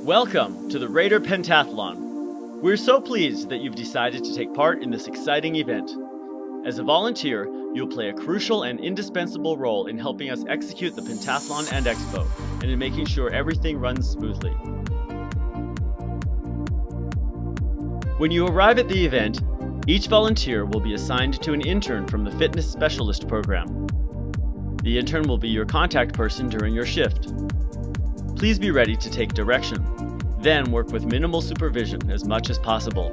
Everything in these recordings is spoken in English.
Welcome to the Raider Pentathlon. We're so pleased that you've decided to take part in this exciting event. As a volunteer, you'll play a crucial and indispensable role in helping us execute the Pentathlon and Expo, and in making sure everything runs smoothly. When you arrive at the event, each volunteer will be assigned to an intern from the Fitness Specialist program. The intern will be your contact person during your shift. Please be ready to take direction, then work with minimal supervision as much as possible,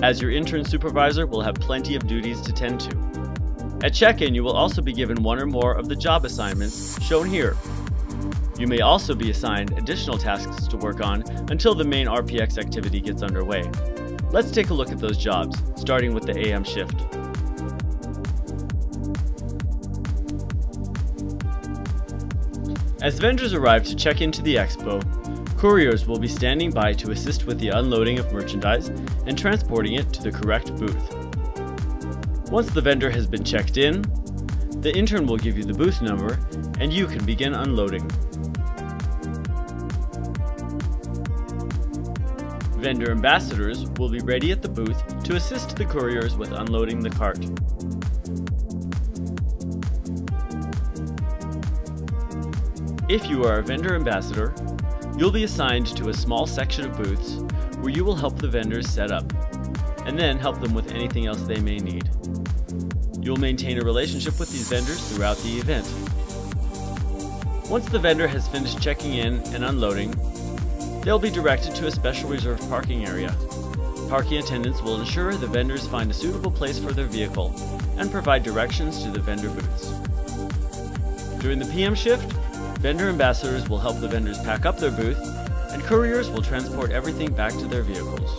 as your intern supervisor will have plenty of duties to tend to. At check-in, you will also be given one or more of the job assignments shown here. You may also be assigned additional tasks to work on until the main RPX activity gets underway. Let's take a look at those jobs, starting with the AM shift. As vendors arrive to check into the expo, couriers will be standing by to assist with the unloading of merchandise and transporting it to the correct booth. Once the vendor has been checked in, the intern will give you the booth number and you can begin unloading. Vendor ambassadors will be ready at the booth to assist the couriers with unloading the cart. If you are a vendor ambassador, you'll be assigned to a small section of booths where you will help the vendors set up, and then help them with anything else they may need. You'll maintain a relationship with these vendors throughout the event. Once the vendor has finished checking in and unloading, they'll be directed to a special reserved parking area. Parking attendants will ensure the vendors find a suitable place for their vehicle and provide directions to the vendor booths. During the PM shift, vendor ambassadors will help the vendors pack up their booth, and couriers will transport everything back to their vehicles.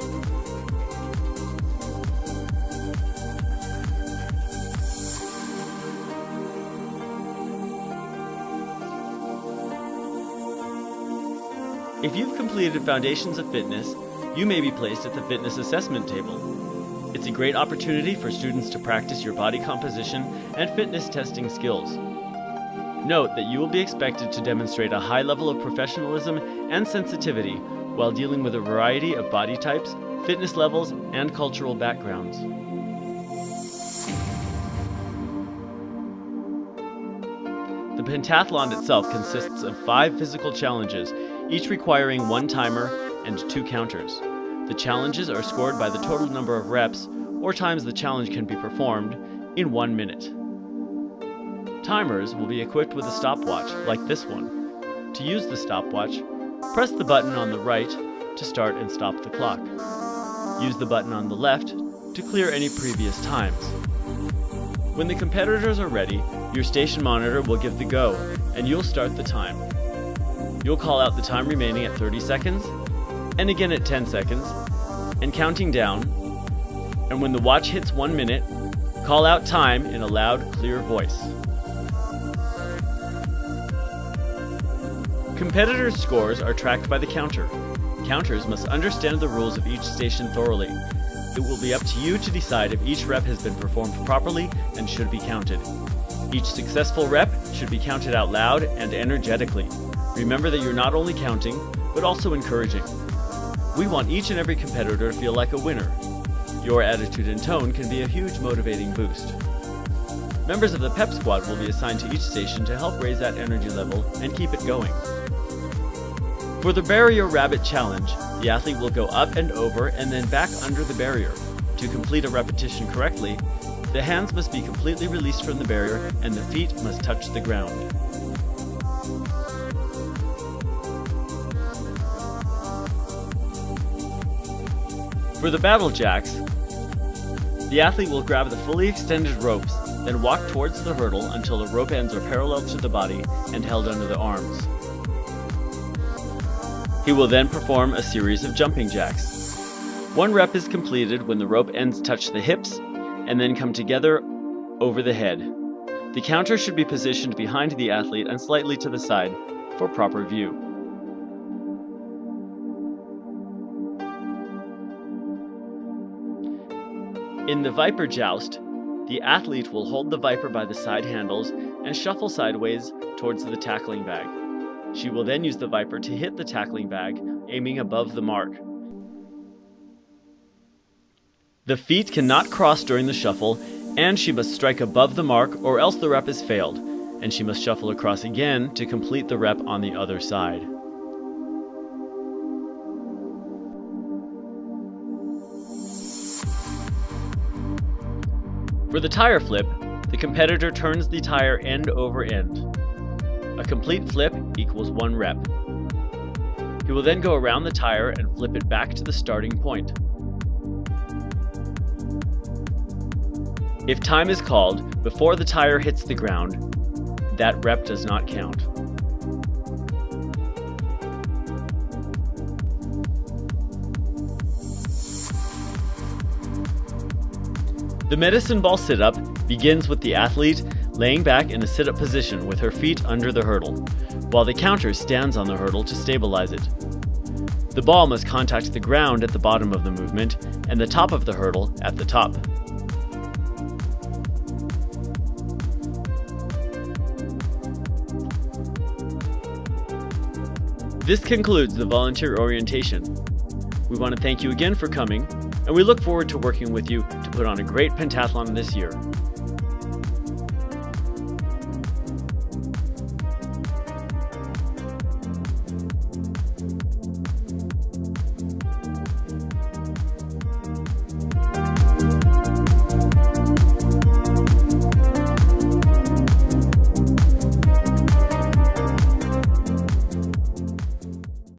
If you've completed Foundations of Fitness, you may be placed at the fitness assessment table. It's a great opportunity for students to practice your body composition and fitness testing skills. Note that you will be expected to demonstrate a high level of professionalism and sensitivity while dealing with a variety of body types, fitness levels, and cultural backgrounds. The pentathlon itself consists of 5 physical challenges, each requiring 1 timer and 2 counters. The challenges are scored by the total number of reps, or times the challenge can be performed, in 1 minute. Timers will be equipped with a stopwatch, like this one. To use the stopwatch, press the button on the right to start and stop the clock. Use the button on the left to clear any previous times. When the competitors are ready, your station monitor will give the go, and you'll start the time. You'll call out the time remaining at 30 seconds, and again at 10 seconds, and counting down, and when the watch hits 1 minute, call out time in a loud, clear voice. Competitors' scores are tracked by the counter. Counters must understand the rules of each station thoroughly. It will be up to you to decide if each rep has been performed properly and should be counted. Each successful rep should be counted out loud and energetically. Remember that you're not only counting, but also encouraging. We want each and every competitor to feel like a winner. Your attitude and tone can be a huge motivating boost. Members of the PEP squad will be assigned to each station to help raise that energy level and keep it going. For the Barrier Rabbit Challenge, the athlete will go up and over and then back under the barrier. To complete a repetition correctly, the hands must be completely released from the barrier and the feet must touch the ground. For the Battle Jacks, the athlete will grab the fully extended ropes, then walk towards the hurdle until the rope ends are parallel to the body and held under the arms. He will then perform a series of jumping jacks. 1 rep is completed when the rope ends touch the hips and then come together over the head. The counter should be positioned behind the athlete and slightly to the side for proper view. In the Viper Joust, the athlete will hold the Viper by the side handles and shuffle sideways towards the tackling bag. She will then use the Viper to hit the tackling bag, aiming above the mark. The feet cannot cross during the shuffle, and she must strike above the mark or else the rep is failed, and she must shuffle across again to complete the rep on the other side. For the tire flip, the competitor turns the tire end over end. A complete flip equals 1 rep. He will then go around the tire and flip it back to the starting point. If time is called before the tire hits the ground, that rep does not count. The medicine ball sit-up begins with the athlete laying back in a sit-up position with her feet under the hurdle, while the counter stands on the hurdle to stabilize it. The ball must contact the ground at the bottom of the movement and the top of the hurdle at the top. This concludes the volunteer orientation. We want to thank you again for coming, and we look forward to working with you to put on a great pentathlon this year.